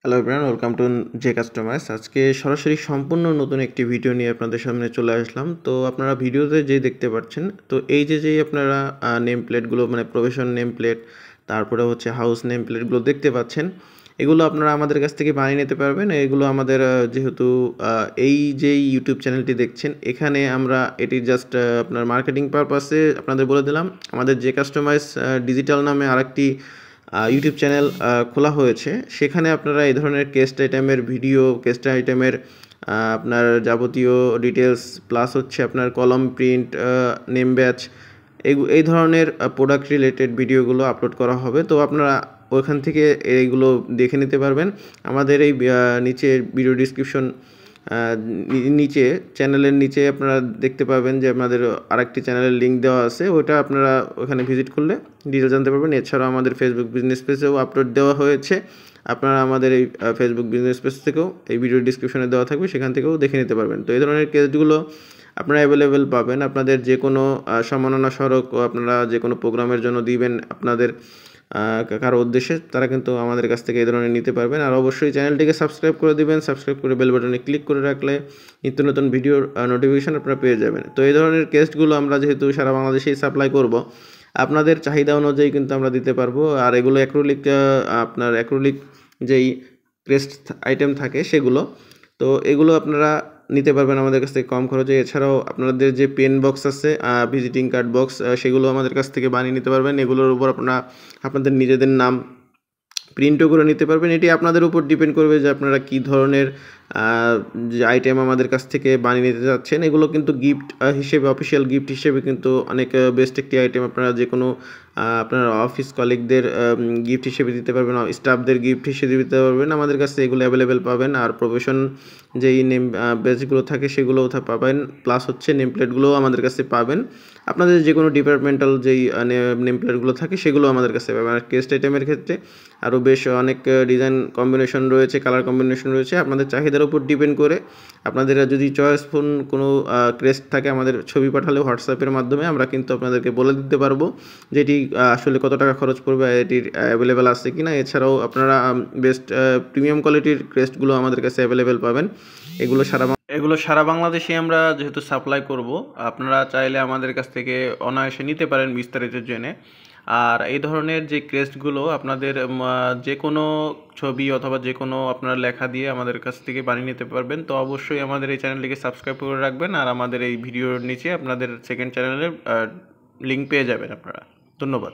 Hello everyone, welcome to J customise. আজকে সরাসরি সম্পূর্ণ নতুন একটি ভিডিও নিয়ে আপনাদের সামনে চলে আসলাম। তো আপনারা ভিডিওতে যে দেখতে পাচ্ছেন, তো এই যেই আপনারা নেম প্লেটগুলো মানে প্রফেশন নেম প্লেট, তারপরে হচ্ছে হাউস নেম প্লেটগুলো দেখতে পাচ্ছেন, এগুলো আপনারা আমাদের কাছ থেকে বানিয়ে নিতে পারবেন। এগুলো আমাদের যেহেতু এই যেই ইউটিউব চ্যানেলটি দেখছেন, এখানে আমরা এটি জাস্ট আপনার মার্কেটিং পারপাসে আপনাদের বলে দিলাম। আমাদের জে কাস্টমাইজ ডিজিটাল নামে আরেকটি ইউটিউব চ্যানেল খোলা হয়েছে। সেখানে আপনারা এই ধরনের কেস্ট আইটেমের ভিডিও, কেস্ট আইটেমের আপনার যাবতীয় ডিটেলস প্লাস হচ্ছে আপনার কলম প্রিন্ট, নেম ব্যাচ, এই ধরনের প্রোডাক্ট রিলেটেড ভিডিওগুলো আপলোড করা হবে। তো আপনারা ওইখান থেকে এইগুলো দেখে নিতে পারবেন। আমাদের এই নিচে ভিডিও ডিসক্রিপশন নিচে চ্যানেলের নিচে আপনারা দেখতে পাবেন যে আমাদের আরেকটি চ্যানেলের লিঙ্ক দেওয়া আছে, ওইটা আপনারা ওখানে ভিজিট করলে ডিটেল জানতে পারবেন। এছাড়াও আমাদের ফেসবুক বিজনেস পেজেও আপলোড দেওয়া হয়েছে, আপনারা আমাদের এই ফেসবুক বিজনেস পেজ থেকেও এই ভিডিও ডিসক্রিপশনে দেওয়া থাকবে, সেখান থেকেও দেখে নিতে পারবেন। তো এই ধরনের কেসগুলো আপনারা অ্যাভেলেবেল পাবেন। আপনাদের যে কোনো সম্মাননা স্মারক আপনারা যে কোনো প্রোগ্রামের জন্য দিবেন আপনাদের কারো উদ্দেশ্যে, তারা কিন্তু আমাদের কাছ থেকে এই ধরনের নিতে পারবেন। আর অবশ্যই চ্যানেলটিকে সাবস্ক্রাইব করে দিবেন। সাবস্ক্রাইব করে বেল বাটনে ক্লিক করে রাখলে নিত্য নতুন ভিডিওর নোটিফিকেশান আপনারা পেয়ে যাবেন। তো এই ধরনের কেসগুলো আমরা যেহেতু সারা বাংলাদেশেই সাপ্লাই করব, আপনাদের চাহিদা অনুযায়ী কিন্তু আমরা দিতে পারবো। আর এগুলো আপনার অ্যাক্রিলিক যেই ক্রেস্ট আইটেম থাকে সেগুলো, তো এগুলো আপনারা নিতে পারবেন আমাদের কাছ থেকে কম খরচে। এছাড়াও আপনাদের যে পেন বক্স আছে, ভিজিটিং কার্ড বক্স, সেগুলো আমাদের কাছ থেকে বানিয়ে নিতে পারবেন। এগুলোর উপর আপনাদের নিজেদের নাম প্রিন্টও করে নিতে পারবেন। এটি আপনাদের উপর ডিপেন্ড করবে যে আপনারা কী ধরনের যে আইটেম আমাদের কাছ থেকে বানিয়ে নিতে চাচ্ছেন। এগুলো কিন্তু গিফট হিসেবে, অফিসিয়াল গিফট হিসেবে কিন্তু অনেক বেস্ট একটি আইটেম। আপনারা যে কোনো আপনার অফিস কলিগদের গিফট হিসেবে দিতে পারবেন, স্টাফদের গিফট হিসেবে দিতে পারবেন। আমাদের কাছে এগুলো অ্যাভেলেবেল পাবেন। আর প্রফেশন যেই নেম ব্যাচগুলো থাকে সেগুলোও পাবেন, প্লাস হচ্ছে নেম প্লেটগুলোও আমাদের কাছে পাবেন। আপনাদের যে কোনো ডিপার্টমেন্টাল যেই নেম প্লেটগুলো থাকে সেগুলো আমাদের কাছে পাবেন। আর কেস্ট আইটেমের ক্ষেত্রে আরও বেশ অনেক ডিজাইন কম্বিনেশন রয়েছে, কালার কম্বিনেশন রয়েছে। আপনাদের চাহিদার উপর ডিপেন্ড করে আপনাদের যদি চয়েসফুল কোনো ক্রেস্ট থাকে, আমাদের ছবি পাঠালে হোয়াটসঅ্যাপের মাধ্যমে আমরা কিন্তু আপনাদেরকে বলে দিতে পারবো যেটি আসলে কত টাকা খরচ পড়বে, এটির অ্যাভেলেবেল আছে কি না। এছাড়াও আপনারা বেস্ট প্রিমিয়াম কোয়ালিটির ক্রেস্টগুলো আমাদের কাছে অ্যাভেলেবেল পাবেন। এগুলো সারা বাংলাদেশে আমরা যেহেতু সাপ্লাই করব, আপনারা চাইলে আমাদের কাছ থেকে অনায়াসে নিতে পারেন বিস্তারিত জেনে। আর এই ধরনের যে ক্রেস্টগুলো আপনাদের যে কোনো ছবি অথবা যে কোনো আপনার লেখা দিয়ে আমাদের কাছ থেকে বানিয়ে নিতে পারবেন। তো অবশ্যই আমাদের এই চ্যানেলটিকে সাবস্ক্রাইব করে রাখবেন। আর আমাদের এই ভিডিওর নিচে আপনাদের সেকেন্ড চ্যানেলের লিঙ্ক পেয়ে যাবেন আপনারা। ধন্যবাদ।